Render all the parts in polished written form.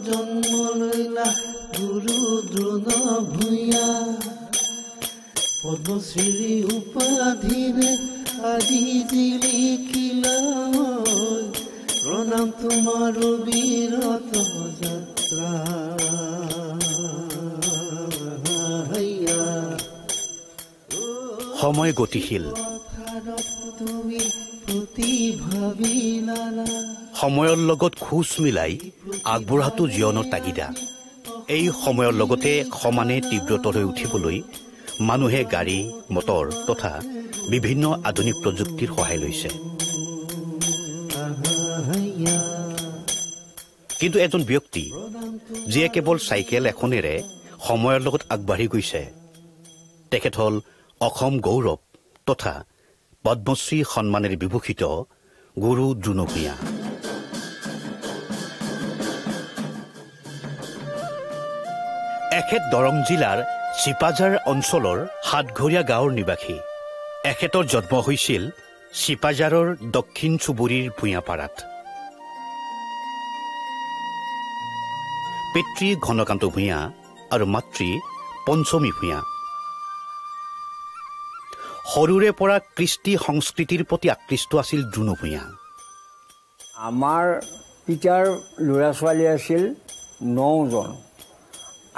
জন্ম লৈলা গুৰু দ্ৰোণ ভূঞা পদ্মশ্ৰী উপাধিৰে আজি জিলিকিলা প্ৰণাম তোমাৰ বীৰত যাত্ৰা সময় গতিশীল তুমি সময়ৰ লগত খোজ মিলাই আগবঢ়াটো জীৱনৰ তাগিদা এই সময়ৰ লগতে সমানে তীব্ৰতৰ হৈ উঠিবলৈ মানুহে গাড়ী মটৰ তথা বিভিন্ন আধুনিক প্ৰযুক্তিৰ সহায় লৈছে কিন্তু এজন ব্যক্তি যিয়ে কেৱল চাইকেল এখনেৰে সময়ৰ লগত আগবাঢ়ি গৈছে তেখেত হ'ল অসম গৌৰৱ তথা পদ্মশ্ৰী সন্মানেৰে বিভূষিত গুৰু দ্ৰোণ ভূঞা এখেত দৰং জিলাৰ চিপাঝাৰ অঞ্চলৰ সাতঘৰীয়া গাঁৱৰ নিবাসী এখেতৰ জন্ম হৈছিল চিপাঝাৰৰ দক্ষিণ চুবুৰীৰ ভূঞাপাৰাত পিতৃ ঘনকান্ত ভূঞা আৰু মাতৃ পঞ্চমী ভূঞা সৰুৰে পৰা কৃষ্টি সংস্কৃতিৰ প্ৰতি আকৃষ্ট আছিল দ্ৰোণ ভূঞা আমাৰ পিতাৰ ল'ৰা ছোৱালী আছিল 9 জন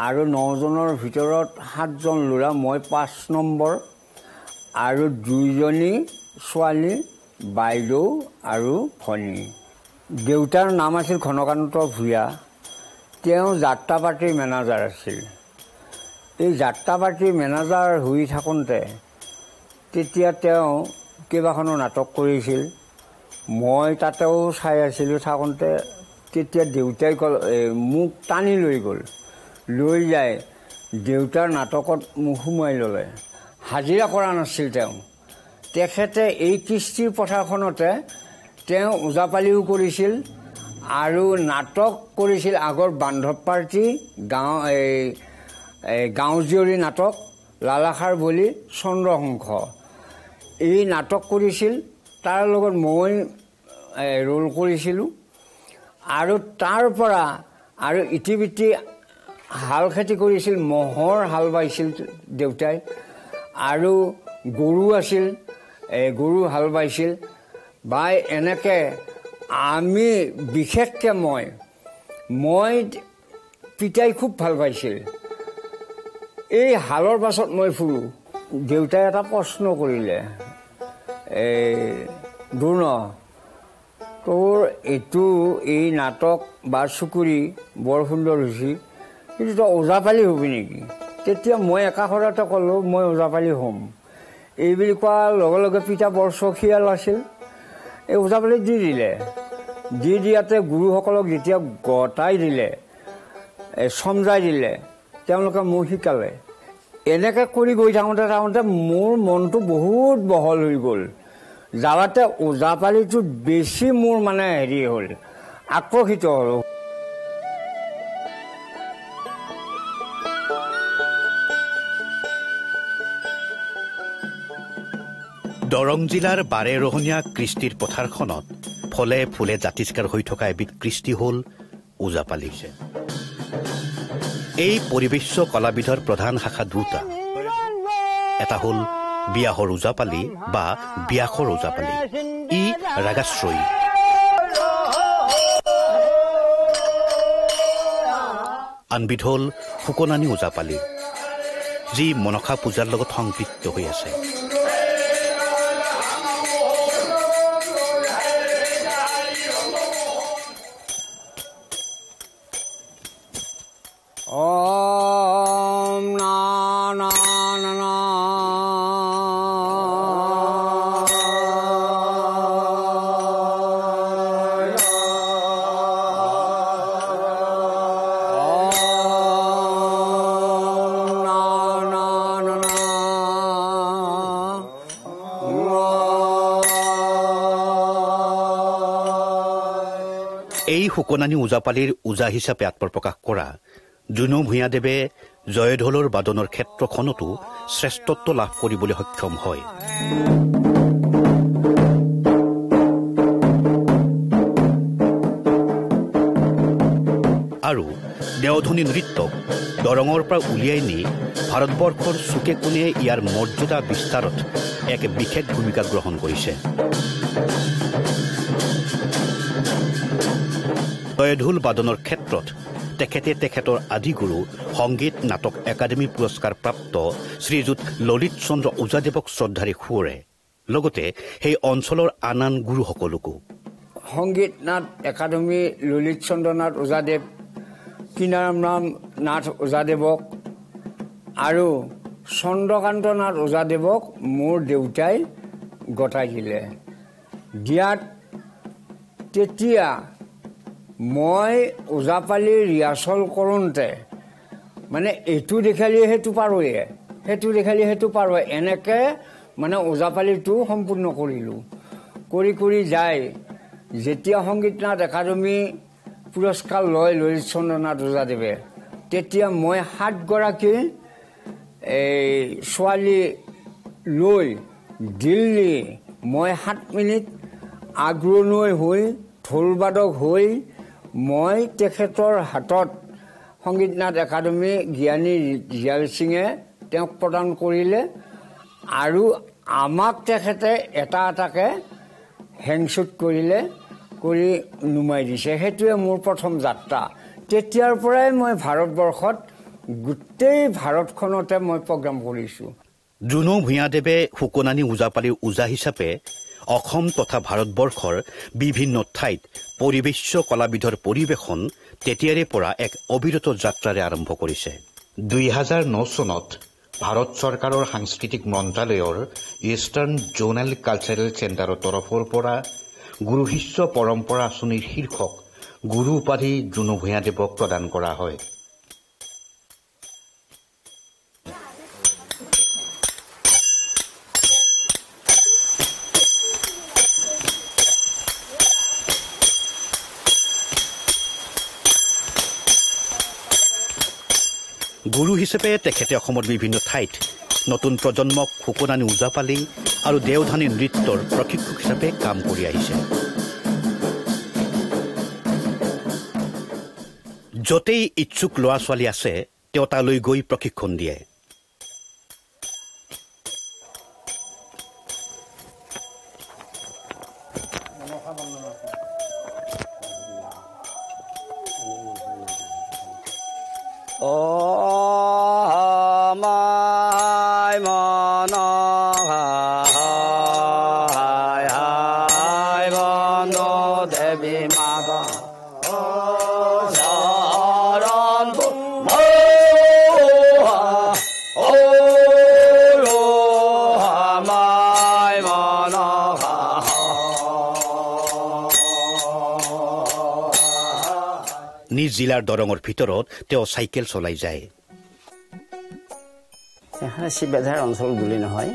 আৰু 9 জনৰ ভিতৰত 7 জন ল'ৰা মই 5 নম্বৰ আৰু 2 জনী ছোৱালী বাইদেউ আৰু ভনী দেউতাৰ নাম আছিল ঘনকান্ত ভূঞা তেওঁ যাত্ৰাপাৰ্টিৰ মেনেজাৰ আছিল এই যাত্ৰাপাৰ্টিৰ মেনেজাৰ হৈ থাকোঁতে তেতিয়া তেওঁ কেইবাখনো নাটক কৰিছিল মই তাতেও চাই আছিলোঁ থাকোঁতে তেতিয়া দেউতাই মোক টানি লৈ যায় দেউতাৰ নাটকত মোক সোমাই ল'লে হাজিৰা কৰা নাছিল তেওঁ তেখেতে এই কৃষ্টিৰ পথাৰখনতে তেওঁ ওজাপালিও কৰিছিল আৰু নাটক কৰিছিল আগৰ বান্ধৱ পাৰ্টি গাঁও জীয়ৰী নাটক লালাখাৰ বুলি চন্দ্ৰশংখ এই নাটক কৰিছিল তাৰ লগত মই ৰোল কৰিছিলোঁ আৰু তাৰ পৰা আৰু ইতিবিতি হাল খেতি কৰিছিল মহৰ হাল বাইছিল দেউতাই আৰু গৰু আছিল গৰু হাল বাইছিল বাই এনেকৈ আমি বিশেষকৈ মই পিতাই খুব ভাল পাইছিল এই হালৰ পাছত মই ফুৰোঁ দেউতাই এটা প্ৰশ্ন কৰিলে দ্ৰোণ তোৰ এইটো এই নাটক বা চুকুৰি বৰ সুন্দৰ হৈছে কিন্তু তই ওজাপালি হবি নেকি তেতিয়া মই একাষৰতে ক'লোঁ মই ওজাপালি হ'ম এইবুলি কোৱাৰ লগে লগে পিতা বৰ চখিয়াল আছিল এই ওজাপালি দি দিলে দি দিয়াতে গুৰুসকলক যেতিয়া গতাই দিলে সমজাই দিলে তেওঁলোকে মোক শিকালে এনেকৈ কৰি গৈ থাকোঁতে মোৰ মনটো বহুত বহল হৈ গ'ল যাওঁতে ওজাপালিটো বেছি মোৰ মানে হেৰি হ'ল আকৰ্ষিত হ'ল দৰং জিলাৰ বাৰেৰহণীয়া কৃষ্টিৰ পথাৰখনত ফলে ফুলে জাতিষ্কাৰ হৈ থকা এবিধ কৃষ্টি হ'ল ওজাপালি এই পৰিবেশ্য কলাবিধৰ প্ৰধান শাখা দুটা এটা হ'ল বিয়াহৰ ওজাপালি বা বিয়াখৰ ওজাপালি ই ৰাগাশ্ৰয়ী আনবিধ হ'ল শুকনানী ওজাপালি যি মনসা পূজাৰ লগত সংপৃক্ত হৈ আছে এই শুকনানী ওজাপালিৰ ওজা হিচাপে আত্মপ্ৰকাশ কৰা জুনু ভূঞাদেৱে জয়ঢোলৰ বাদনৰ ক্ষেত্ৰখনতো শ্ৰেষ্ঠত্ব লাভ কৰিবলৈ সক্ষম হয়। আৰু দেওধনী নৃত্যক দৰঙৰ পৰা উলিয়াই নি ভাৰতবৰ্ষৰ চুকে কোণে ইয়াৰ মৰ্যাদা বিস্তাৰত এক বিশেষ ভূমিকা গ্ৰহণ কৰিছে। জয়ঢোল বাদনৰ ক্ষেত্ৰত তেখেতৰ আদিগুৰু সংগীত নাটক একাডেমী পুৰস্কাৰ প্ৰাপ্ত শ্ৰীযুত ললিত চন্দ্ৰ ওজাদেৱক শ্ৰদ্ধাৰে সোঁৱৰে, লগতে সেই অঞ্চলৰ আন আন গুৰুসকলকো। সংগীত নাট একাডেমী ললিত চন্দ্ৰ নাথ ওজাদেৱ, কিনাৰাম নাথ ওজাদেৱক আৰু চন্দ্ৰকান্ত নাথ ওজাদেৱক মোৰ দেউতাই গতাই দিলে। দিয়াত তেতিয়া মই ওজাপালি ৰিহাৰ্চল কৰোঁতে মানে এইটো দেখালি সেইটো পাৰোঁৱে, সেইটো দেখালি সেইটো পাৰোঁৱে, এনেকৈ মানে ওজাপালিটো সম্পূৰ্ণ কৰিলোঁ। কৰি যায় যেতিয়া সংগীত নাট একাডেমী পুৰস্কাৰ লয় ললিত চন্দ্ৰ নাথ ওজাদেৱে, তেতিয়া মই 7 গৰাকী ছোৱালী লৈ দিল্লী মই 7 মিনিট আগ্ৰণুই হৈ ঢোলবাদক হৈ মই তেখেতৰ হাতত সংগীত নাট একাডেমী জ্ঞানী ৰিয়াল সিঙে তেওঁক প্ৰদান কৰিলে আৰু আমাক তেখেতে এটা এটাকৈ হেংচুট কৰিলে, কৰি নুমাই দিছে। সেইটোৱে মোৰ প্ৰথম যাত্ৰা। তেতিয়াৰ পৰাই মই ভাৰতবৰ্ষত গোটেই ভাৰতখনতে মই প্ৰগ্ৰাম কৰিছোঁ। জুনু ভূঞাদেৱে সুকনানী ওজাপালিৰ ওজা হিচাপে অসম তথা ভাৰতবৰ্ষৰ বিভিন্ন ঠাইত পৰিৱেশ্য কলাবিধৰ পৰিৱেশন তেতিয়াৰে পৰা এক অবিৰত যাত্ৰাৰে আৰম্ভ কৰিছে। 2009 চনত ভাৰত চৰকাৰৰ সাংস্কৃতিক মন্ত্ৰালয়ৰ ইষ্টাৰ্ণ জোনেল কালচাৰেল চেণ্টাৰৰ তৰফৰ পৰা গুৰু শিষ্য পৰম্পৰা আঁচনিৰ শীৰ্ষক গুৰু উপাধি জুনু ভূঞাদেৱক প্ৰদান কৰা হয়। গুৰু হিচাপে তেখেতে অসমৰ বিভিন্ন ঠাইত নতুন প্ৰজন্মক সুকনানী ওজাপালি আৰু দেওধানী নৃত্যৰ প্ৰশিক্ষক হিচাপে কাম কৰি আহিছে। য'তেই ইচ্ছুক ল'ৰা ছোৱালী আছে তেওঁ তালৈ গৈ প্ৰশিক্ষণ দিয়ে। নিজ জিলাৰ দৰঙৰ ভিতৰত তেওঁ চাইকেল চলাই যায়। এখন শিৱবাধাৰ অঞ্চল বুলি নহয়,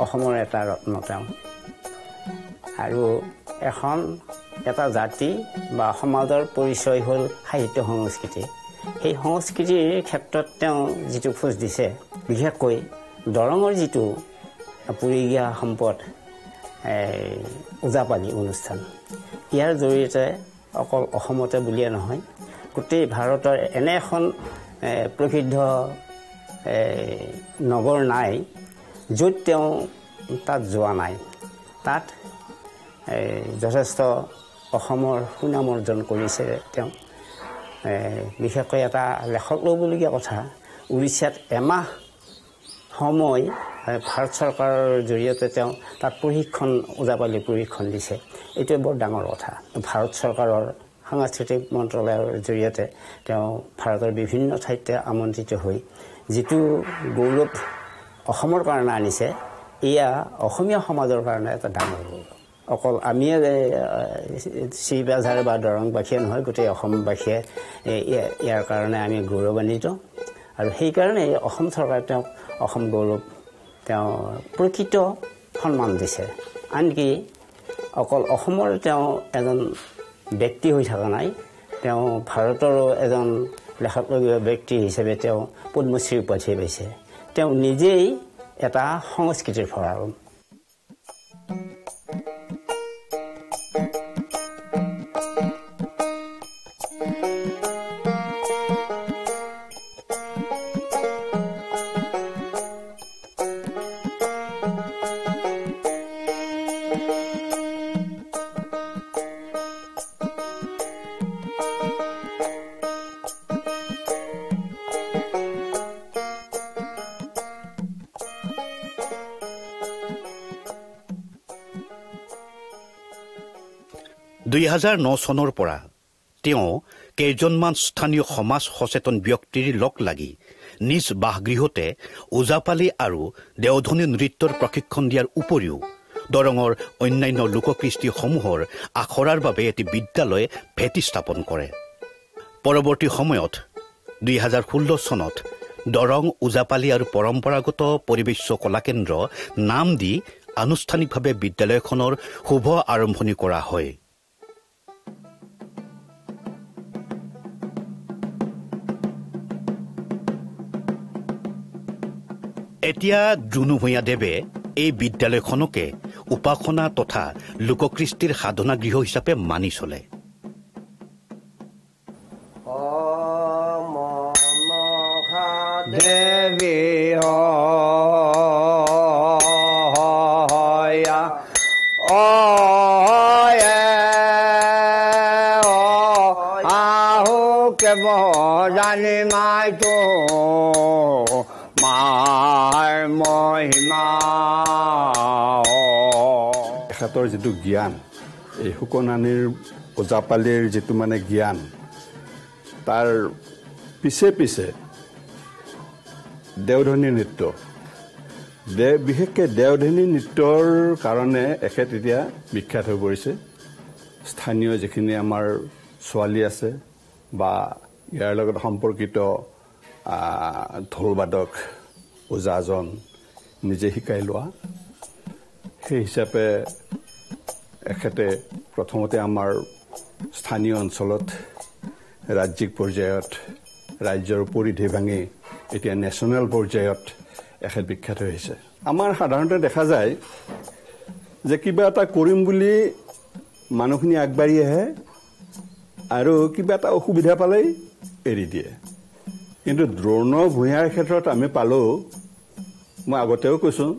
অসমৰ এটা ৰত্ন তেওঁ। আৰু এটা জাতি বা সমাজৰ পৰিচয় হ'ল সাহিত্য সংস্কৃতি। সেই সংস্কৃতিৰ ক্ষেত্ৰত তেওঁ যিটো খোজ দিছে, বিশেষকৈ দৰঙৰ যিটো আপুৰুগীয়া সম্পদ ওজাপালি অনুষ্ঠান, ইয়াৰ জৰিয়তে অকল অসমতে বুলিয়ে নহয়, গোটেই ভাৰতৰ এনে এখন প্ৰসিদ্ধ নগৰ নাই য'ত তেওঁ তাত যোৱা নাই। তাত যথেষ্ট অসমৰ সুনাম অৰ্জন কৰিছে তেওঁ। বিশেষকৈ এটা লেখক ল'বলগীয়া কথা, উৰিষ্যাত এমাহ সময় ভাৰত চৰকাৰৰ জৰিয়তে তেওঁ তাত ওজাপালি প্ৰশিক্ষণ দিছে। এইটোৱে বৰ ডাঙৰ কথা। ভাৰত চৰকাৰৰ সাংস্কৃতিক মন্ত্ৰালয়ৰ জৰিয়তে তেওঁ ভাৰতৰ বিভিন্ন ঠাইতে আমন্ত্ৰিত হৈ যিটো গৌৰৱ অসমৰ কাৰণে আনিছে, এয়া অসমীয়া সমাজৰ কাৰণে এটা ডাঙৰ গৌৰৱ। অকল আমিয়ে শিৱবাধাৰ বা দৰংবাসীয়ে নহয়, গোটেই অসমবাসীয়ে ইয়াৰ কাৰণে আমি গৌৰৱান্বিত। আৰু সেইকাৰণে অসম চৰকাৰে তেওঁক অসম গৌৰৱ তেওঁ প্ৰকৃত সন্মান দিছে। আনকি অকল অসমৰ তেওঁ এজন ব্যক্তি হৈ থকা নাই, তেওঁ ভাৰতৰো এজন লেখতলগীয় ব্যক্তি হিচাপে তেওঁ পদ্মশ্ৰী উপাধি পাইছে। তেওঁ নিজেই এটা সংস্কৃতিৰ ভঁৰাল। চনৰ পৰা তেওঁ কেইজনমান স্থানীয় সমাজ সচেতন ব্যক্তিৰ লগ লাগি নিজ বাসগৃহতে ওজাপালি আৰু দেওধনী নৃত্যৰ প্ৰশিক্ষণ দিয়াৰ উপৰিও দৰঙৰ অন্যান্য লোককৃষ্টিসমূহৰ আখৰাৰ বাবে এটি বিদ্যালয় ভেটি স্থাপন কৰে। পৰৱৰ্তী সময়ত 2016 চনত দৰং ওজাপালি আৰু পৰম্পৰাগত পৰিৱেশ কলাকেন্দ্ৰ নাম দি আনুষ্ঠানিকভাৱে বিদ্যালয়খনৰ শুভ আৰম্ভণি কৰা হয়। এতিয়া জুনু ভূঞাদেৱে এই বিদ্যালয়খনকে উপাসনা তথা লোককৃষ্টিৰ সাধনা গৃহ হিচাপে মানি চলে। তেখেতৰ যিটো জ্ঞান, এই সুকনানীৰ ওজাপালিৰ যিটো মানে জ্ঞান, তাৰ পিছে পিছে দেওধনী নৃত্য, বিশেষকৈ দেওধনী নৃত্যৰ কাৰণে এখেত এতিয়া বিখ্যাত হৈ পৰিছে। স্থানীয় যিখিনি আমাৰ ছোৱালী আছে বা ইয়াৰ লগত সম্পৰ্কিত ঢোলবাদক ওজাজন নিজে শিকাই লোৱা, সেই হিচাপে এখেতে প্ৰথমতে আমাৰ স্থানীয় অঞ্চলত ৰাজ্যিক পৰ্যায়ত ৰাজ্যৰ পৰিধি ভাঙি এতিয়া নেশ্যনেল পৰ্যায়ত এখেত বিখ্যাত হৈছে। আমাৰ সাধাৰণতে দেখা যায় যে কিবা এটা কৰিম বুলি মানুহখিনি আগবাঢ়ি আহে আৰু কিবা এটা অসুবিধা পালেই এৰি দিয়ে। কিন্তু দ্ৰোণ ভূঞাৰ ক্ষেত্ৰত আমি পালোঁ, মই আগতেও কৈছোঁ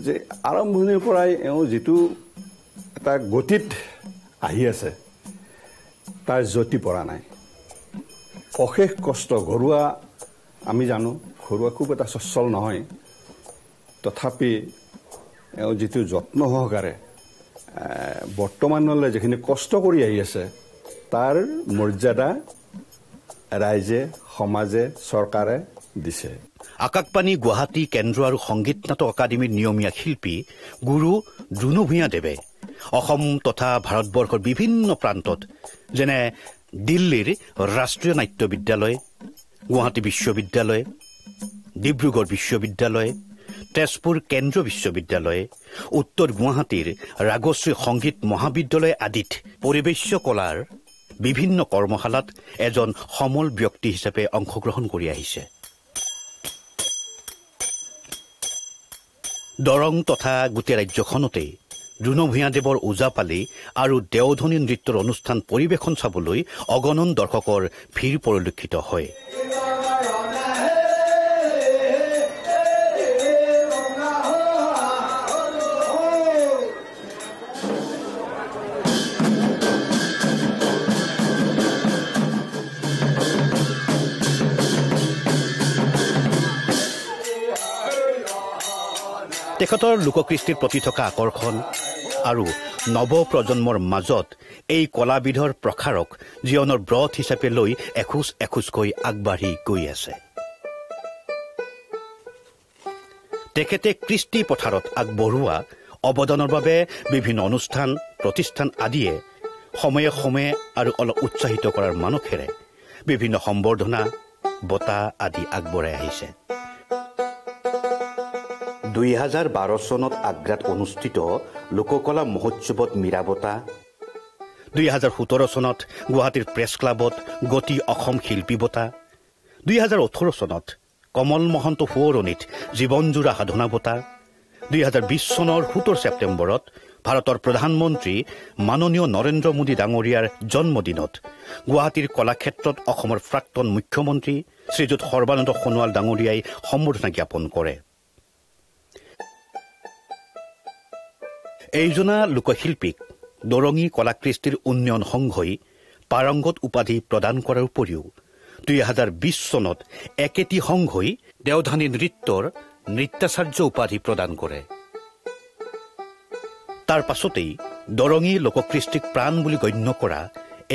যে আৰম্ভণিৰ পৰাই এওঁ যিটো এটা গতিত আহি আছে তাৰ জ্যোতি পৰা নাই। অশেষ কষ্ট, ঘৰুৱা আমি জানো ঘৰুৱা খুব এটা সচ্ছল নহয়, তথাপি এওঁ যিটো যত্ন সহকাৰে বৰ্তমানলৈ যিখিনি কষ্ট কৰি আহি আছে তাৰ মৰ্যাদা ৰাইজে, সমাজে, চৰকাৰে দিছে। আকাশবাণী গুৱাহাটী কেন্দ্ৰ আৰু সংগীত নাটক একাডেমীৰ নিয়মীয়া শিল্পী গুৰু জুনু ভূঞাদেৱে অসম তথা ভাৰতবৰ্ষৰ বিভিন্ন প্ৰান্তত যেনে দিল্লীৰ ৰাষ্ট্ৰীয় নাট্য বিদ্যালয়, গুৱাহাটী বিশ্ববিদ্যালয়, ডিব্ৰুগড় বিশ্ববিদ্যালয়, তেজপুৰ কেন্দ্ৰীয় বিশ্ববিদ্যালয়, উত্তৰ গুৱাহাটীৰ ৰাগশ্ৰী সংগীত মহাবিদ্যালয় আদিত পৰিৱেশ কলাৰ বিভিন্ন কৰ্মশালাত এজন সমল ব্যক্তি হিচাপে অংশগ্ৰহণ কৰি আহিছে। দৰং তথা গোটেই ৰাজ্যখনতেই জুনু ভূঞাদেৱৰ ওজাপালি আৰু দেওধনী নৃত্যৰ অনুষ্ঠান পৰিৱেশন চাবলৈ অগণন দৰ্শকৰ ভিৰ পৰিলক্ষিত হয়। তেখেতৰ লোককৃষ্টিৰ প্ৰতি থকা আকৰ্ষণ আৰু নৱপ্ৰজন্মৰ মাজত এই কলাবিধৰ প্ৰসাৰক জীৱনৰ ব্ৰত হিচাপে লৈ এখোজ এখোজকৈ আগবাঢ়ি গৈ আছে। তেখেতে কৃষ্টি পথাৰত আগবঢ়োৱা অৱদানৰ বাবে বিভিন্ন অনুষ্ঠান প্ৰতিষ্ঠান আদিয়ে সময়ে সময়ে আৰু অলপ উৎসাহিত কৰাৰ মানসেৰে বিভিন্ন সম্বৰ্ধনা বঁটা আদি আগবঢ়াই আহিছে। 2012 চনত আগ্ৰাত অনুষ্ঠিত লোককলা মহোৎসৱত মীৰা বঁটা, 2017 চনত গুৱাহাটীৰ প্ৰেছ ক্লাবত গতি অসম শিল্পী বঁটা, 2018 চনত কমল মহন্ত সোঁৱৰণিত জীৱনজোৰা সাধনা বঁটা, 2020 চনৰ 17 ছেপ্টেম্বৰত ভাৰতৰ প্ৰধানমন্ত্ৰী মাননীয় নৰেন্দ্ৰ মোদী ডাঙৰীয়াৰ জন্মদিনত গুৱাহাটীৰ কলাক্ষেত্ৰত অসমৰ প্ৰাক্তন মুখ্যমন্ত্ৰী শ্ৰীযুত সৰ্বানন্দ সোণোৱাল ডাঙৰীয়াই সম্বৰ্ধনা জ্ঞাপন কৰে। এইজনা লোকশিল্পীক দৰঙী কলাকৃষ্টিৰ উন্নয়ন সংঘই পাৰংগত উপাধি প্ৰদান কৰাৰ উপৰিও 2020 চনত একেটি সংঘই দেওধানী নৃত্যৰ নৃত্যাচাৰ্য উপাধি প্ৰদান কৰে। তাৰ পাছতেই দৰঙী লোককৃষ্টিক প্ৰাণ বুলি গণ্য কৰা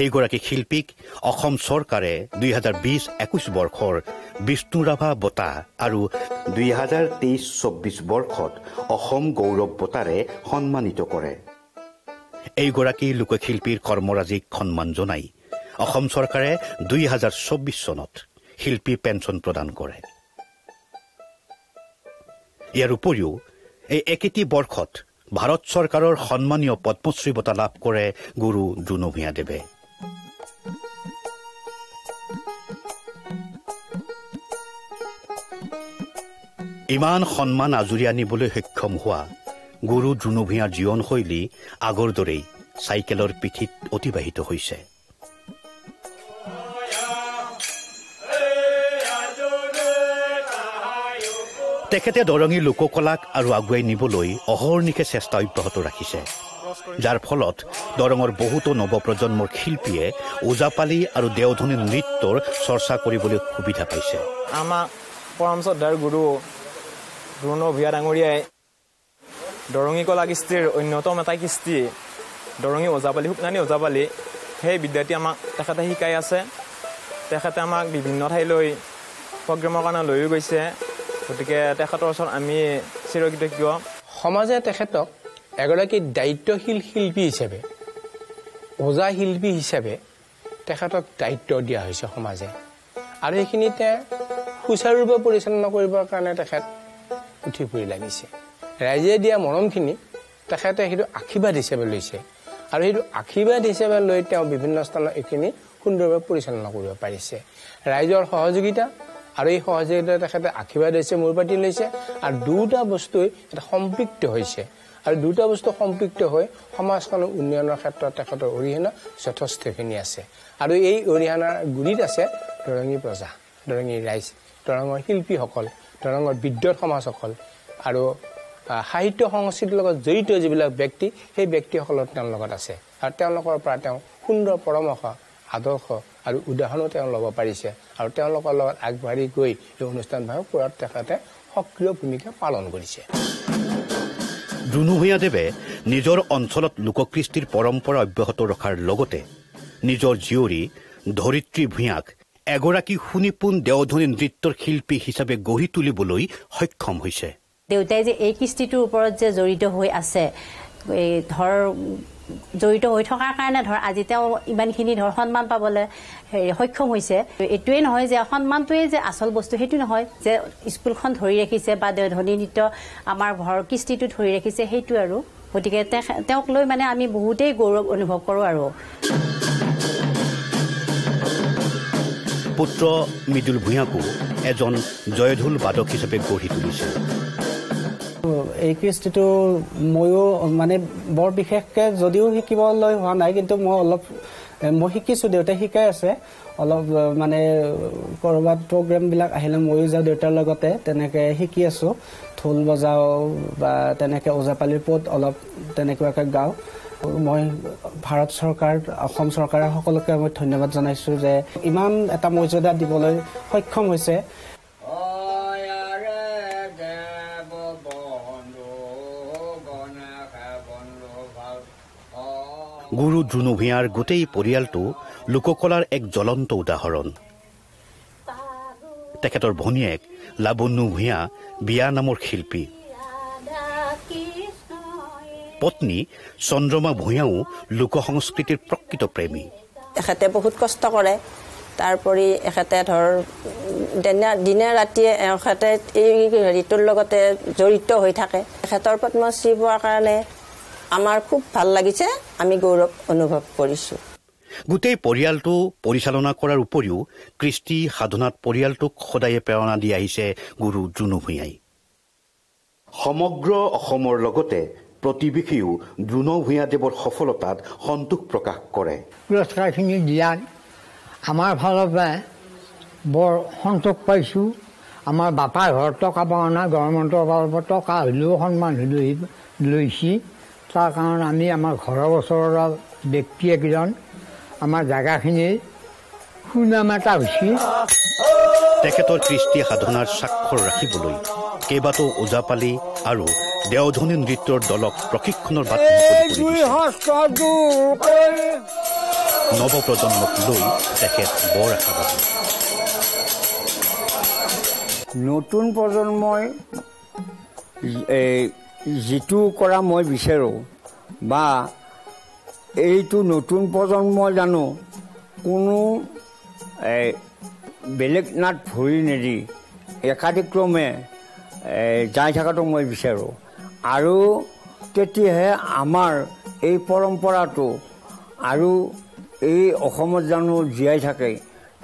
এইগৰাকী শিল্পীক অসম চৰকাৰে 2020-21 বৰ্ষৰ বিষ্ণুৰাভা বঁটা আৰু 2023-24 বৰ্ষত অসম গৌৰৱ বঁটাৰে সন্মানিত কৰে। এইগৰাকী লোকশিল্পীৰ কৰ্মৰাজিক সন্মান জনাই অসম চৰকাৰে 2024 চনত শিল্পী পেঞ্চন প্ৰদান কৰে। ইয়াৰ উপৰিও এই একেটি বৰ্ষত ভাৰত চৰকাৰৰ সন্মানীয় পদ্মশ্ৰী বঁটা লাভ কৰে গুৰু দ্ৰোণ ভূঞাদেৱে। ইমান সন্মান আজুৰি আনিবলৈ সক্ষম হোৱা গুৰু দ্ৰোণ ভূঞাৰ জীৱনশৈলী আগৰ দৰেই চাইকেলৰ পিঠিত অতিবাহিত হৈছে। তেখেতে দৰঙী লোককলাক আৰু আগুৱাই নিবলৈ অহৰ্নিশে চেষ্টা অব্যাহত ৰাখিছে, যাৰ ফলত দৰঙৰ বহুতো নৱপ্ৰজন্মৰ শিল্পীয়ে ওজাপালি আৰু দেওধনী নৃত্যৰ চৰ্চা কৰিবলৈ সুবিধা পাইছে। আমাক পৰম শ্ৰদ্ধাৰ গুৰু দ্ৰোণ ভূঞা ডাঙৰীয়াই দৰঙী কলা কৃষ্টিৰ অন্যতম এটা কৃষ্টি দৰঙী ওজাপালি, শুকনানী ওজাপালি, সেই বিদ্যাটি আমাক তেখেতে শিকাই আছে। তেখেতে আমাক বিভিন্ন ঠাইলৈ প্ৰগ্ৰেমৰ কাৰণে লৈও গৈছে, গতিকে তেখেতৰ ওচৰত আমি চিৰকৃতজ্ঞ। সমাজে তেখেতক এগৰাকী দায়িত্বশীল শিল্পী হিচাপে, ওজা শিল্পী হিচাপে তেখেতক দায়িত্ব দিয়া হৈছে সমাজে, আৰু সেইখিনিতে সুচাৰুৰূপে পৰিচালনা কৰিবৰ কাৰণে তেখেত উঠি ফুৰি লাগিছে। ৰাইজে দিয়া মৰমখিনি তেখেতে সেইটো আশীৰ্বাদ হিচাপে লৈছে, আৰু সেইটো আশীৰ্বাদ হিচাপে লৈ তেওঁ বিভিন্ন স্থানত এইখিনি সুন্দৰভাৱে পৰিচালনা কৰিব পাৰিছে। ৰাইজৰ সহযোগিতা আৰু এই সহযোগিতা তেখেতে আশীৰ্বাদ হৈছে, মূৰ পাতি লৈছে, আৰু দুটা বস্তুৱে এটা সম্পৃক্ত হৈছে, আৰু দুটা বস্তু সম্পৃক্ত হৈ সমাজখনৰ উন্নয়নৰ ক্ষেত্ৰত তেখেতৰ অৰিহণা যথেষ্টখিনি আছে। আৰু এই অৰিহণাৰ গুৰিত আছে দৰঙী প্ৰজা, দৰঙী ৰাইজ, দৰঙৰ শিল্পীসকল, দৰঙৰ বিদ্যুৎ সমাজসকল, আৰু সাহিত্য সংস্কৃতিৰ লগত জড়িত যিবিলাক ব্যক্তি, সেই ব্যক্তিসকলৰ তেওঁৰ লগত আছে, আৰু তেওঁলোকৰ পৰা তেওঁ সুন্দৰ পৰামৰ্শ, আদৰ্শ আৰু উদাহৰণো তেওঁ ল'ব পাৰিছে, আৰু তেওঁলোকৰ লগত আগবাঢ়ি গৈ এই অনুষ্ঠানভাগ কৰাত তেখেতে সক্ৰিয় ভূমিকা পালন কৰিছে। দ্ৰোণ ভূঞাদেৱে নিজৰ অঞ্চলত লোককৃষ্টিৰ পৰম্পৰা অব্যাহত ৰখাৰ লগতে নিজৰ জীয়ৰী ধৰিত্ৰী ভূঞাক এগৰাকী সুনিপুণ দেওধনী নৃত্যৰ শিল্পী হিচাপে গঢ়ি তুলিবলৈ সক্ষম হৈছে। দেউতাই যে এই কৃষ্টিটোৰ ওপৰত যে জড়িত হৈ আছে, জড়িত হৈ থকাৰ কাৰণে আজি তেওঁ ইমানখিনি সন্মান পাবলৈ সক্ষম হৈছে। এইটোৱেই নহয় যে সন্মানটোৱেই যে আচল বস্তু, সেইটো নহয় যে স্কুলখন ধৰি ৰাখিছে বা দেওধনী নৃত্য আমাৰ ঘৰৰ কৃষ্টিটো ধৰি ৰাখিছে, সেইটো আৰু। গতিকে তেওঁক লৈ আমি বহুতেই গৌৰৱ অনুভৱ কৰোঁ। আৰু পুত্ৰ মৃদুল ভূঞাকো এজন জয়ঢোল বাদক হিচাপে গঢ়ি তুলিছে। এই কৃষ্টিটো ময়ো বৰ বিশেষকৈ যদিও শিকিবলৈ হোৱা নাই, কিন্তু মই শিকিছোঁ, দেউতাই শিকাই আছে অলপ। ক'ৰবাত প্ৰগ্ৰেমবিলাক আহিলে ময়ো যাওঁ দেউতাৰ লগতে, তেনেকৈ শিকি আছোঁ। ঢোল বজাওঁ বা তেনেকৈ ওজাপালিৰ পদ অলপ তেনেকুৱাকৈ গাওঁ। মই ভাৰত চৰকাৰ, অসম চৰকাৰৰ সকলোকে মই ধন্যবাদ জনাইছোঁ যে ইমান এটা মৰ্যাদা দিবলৈ সক্ষম হৈছে। গুৰু দ্ৰোণ ভূঞাৰ গোটেই পৰিয়ালটো লোককলাৰ এক জ্বলন্ত উদাহৰণ। তেখেতৰ ভনীয়েক লাবণ্য ভূঞা বিয়া নামৰ শিল্পী, পত্নী চন্দ্ৰমা ভূঞাও লোক সংস্কৃতিৰ প্ৰকৃত প্ৰেমী। এখেতে বহুত কষ্ট কৰে, তাৰোপৰি এখেতে দিনে ৰাতিয়ে এখেতে এই হেৰিটোৰ লগতে জড়িত হৈ থাকে। এখেতৰ পদ্মশ্ৰী পোৱাৰ কাৰণে আমাৰ খুব ভাল লাগিছে। আমি গৌৰৱ অনুভৱ কৰিছোঁ। গোটেই পৰিয়ালটো পৰিচালনা কৰাৰ উপৰিও কৃষ্টি সাধনাত পৰিয়ালটোক সদায়ে প্ৰেৰণা দি আহিছে গুৰু জুনু ভূঞাই। সমগ্ৰ অসমৰ লগতে প্ৰতিবেশীও জুনু ভূঞাদেৱৰ সফলতাত সন্তোষ প্ৰকাশ কৰে। পুৰস্কাৰখিনি দিয়াত আমাৰ ফালৰ পৰাই বৰ সন্তোষ পাইছোঁ। আমাৰ বাপাৰ ঘৰত টকা পোৱা নাই, গভৰ্ণমেণ্টৰ ফালৰ পৰা টকা হ'লেও সন্মান লৈছে। তাৰ কাৰণে আমি আমাৰ ঘৰৰ ওচৰৰ ব্যক্তি একজন আমাৰ জেগাখিনিৰ সুনাম এটা হৈছে। তেখেতৰ কৃষ্টি সাধনাৰ স্বাক্ষৰ ৰাখিবলৈ কেইবাটাও ওজাপালি আৰু দেওধনী নৃত্যৰ দলক প্ৰশিক্ষণৰ বাট নৱপ্ৰজন্মক লৈ তেখেত বৰ আশাবাদী। নতুন প্ৰজন্মই যিটো কৰা মই বিচাৰোঁ বা এইটো নতুন প্ৰজন্মই জানো কোনো বেলেগ নাট ভৰি নেদি একাদিক্ৰমে যাই থকাটো মই বিচাৰোঁ। আৰু তেতিয়াহে আমাৰ এই পৰম্পৰাটো আৰু এই অসমত জানো জীয়াই থাকে।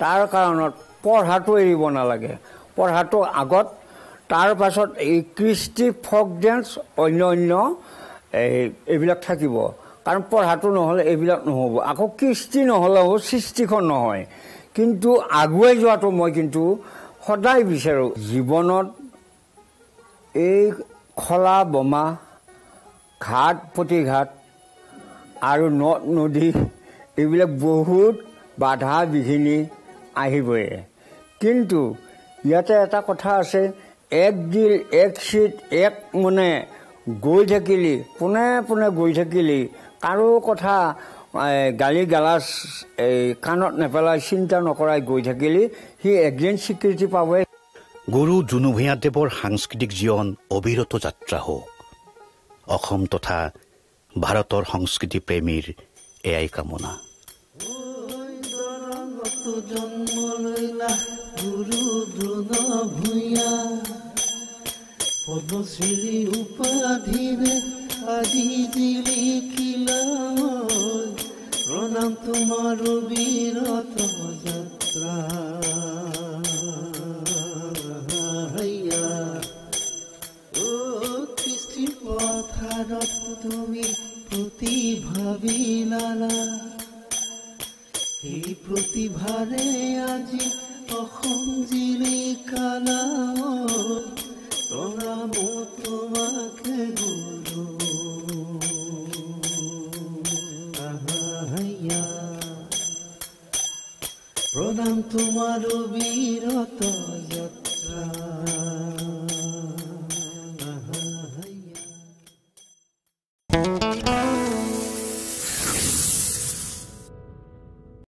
তাৰ কাৰণত পঢ়াটো এৰিব নালাগে, পঢ়াটো আগত, তাৰ পাছত এই কৃষ্টি ফক ডেন্স অন্য এইবিলাক থাকিব। কাৰণ পঢ়াটো নহ'লে এইবিলাক নহ'ব। আকৌ কৃষ্টি নহ'লেও সৃষ্টিখন নহয়। কিন্তু আগুৱাই যোৱাটো মই কিন্তু সদায় বিচাৰোঁ। জীৱনত এই খলা বোমা, ঘাট প্ৰতিঘাট আৰু নদ নদী এইবিলাক বহুত বাধা বিঘিনি আহিবই। কিন্তু ইয়াতে এটা কথা আছে, এক দিল এক চিট এক মনে গৈ থাকিলি, পোনে পোনে গৈ থাকিলি, কাৰো কথা গালি গালাজ কাণত নেপেলাই চিন্তা নকৰাই গৈ থাকিলি, সি একদিন স্বীকৃতি পাব। গুৰু জুনু ভূঞাদেৱৰ সাংস্কৃতিক জীৱন অবিৰত যাত্ৰা হওক। অসম তথা ভাৰতৰ সংস্কৃতি প্ৰেমীৰ এয়াই কামনা। জন্ম লৈলা গুৰু দ্ৰোণ ভূঞা, পদ্মশ্ৰী উপাধিৰে আজি জিলিকিলা, প্ৰণাম তোমাৰ বীৰত যাত্ৰা। কৃষ্টি পথাৰত তুমি প্ৰতিভা বিলালা, এই প্ৰতিভাৰে আজি অসম জিলিকালা, প্ৰণাম তোমাকে গুৰু। প্ৰণাম তোমাৰ বীৰত যাত্ৰা।